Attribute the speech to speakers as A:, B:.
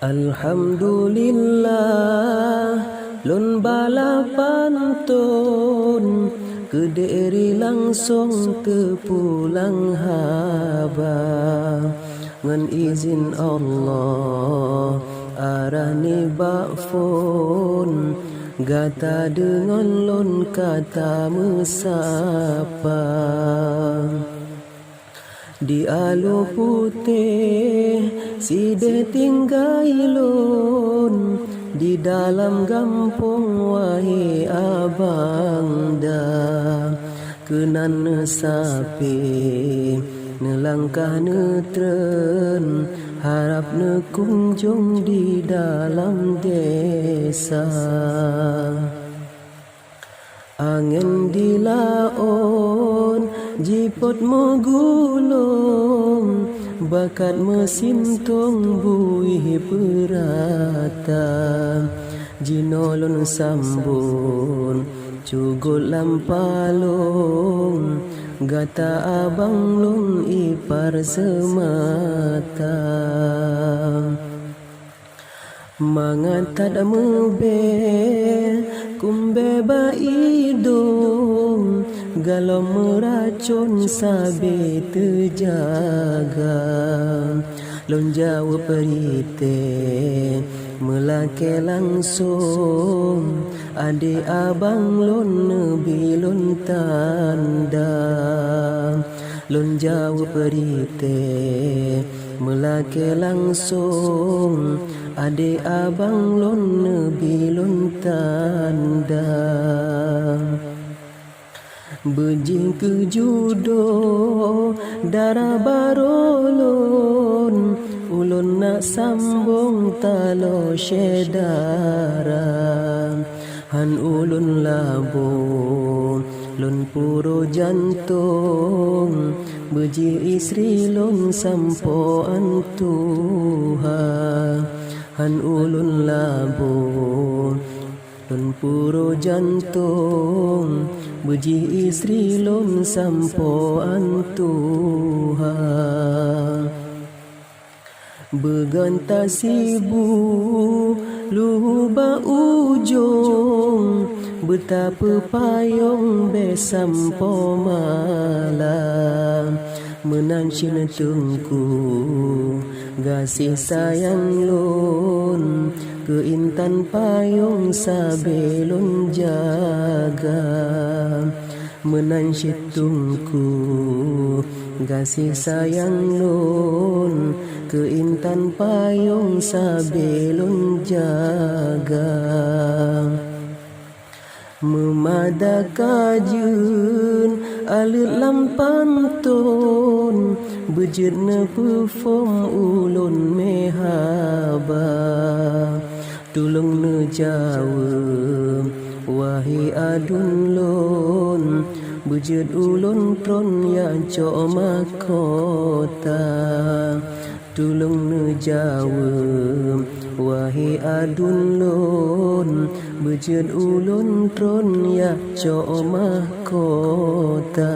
A: Alhamdulillah lon bala pantun ke deri langsung ke pulang haba ngan izin Allah arani bakfon gata dengan lon kata mesapa di alu putih si de tinggailun di dalam gampung wahi abang dah kenan sapi nelangkah netren harap ne kunjung di dalam desa angin di laon jipot megulung bakat mesin tong buih perata jinolon sambun cugut lampalung gata abang long ipar semata mangatad mebe kumbe baidong galau meracun sabi terjaga lon jauh perite melake langsung adik abang lon nebi lon tanda lon jauh perite melake langsung adik abang lon nebi lon tanda bejing ke judo darah barolon ulun nak sambung talo syedara han ulun labo lon puro jantung beji istri lon sampo antuha han ulun labo lon puro jantung beji istri lon sampo antuha beganta sibu luba ujung betapa payung besampo malam menancin tengku gasih sayang lon ke intan payung sabelon jaga menancit tungku gasih sayang lon ke intan payung sabelon jaga memada kajun alut lampantun bejetna perform ulun mehaba tulung ne jawab wahi adun lon bejet ulun tron ya co makota tulung ne jawab wahi adun lon bejet ulun tron ya co makota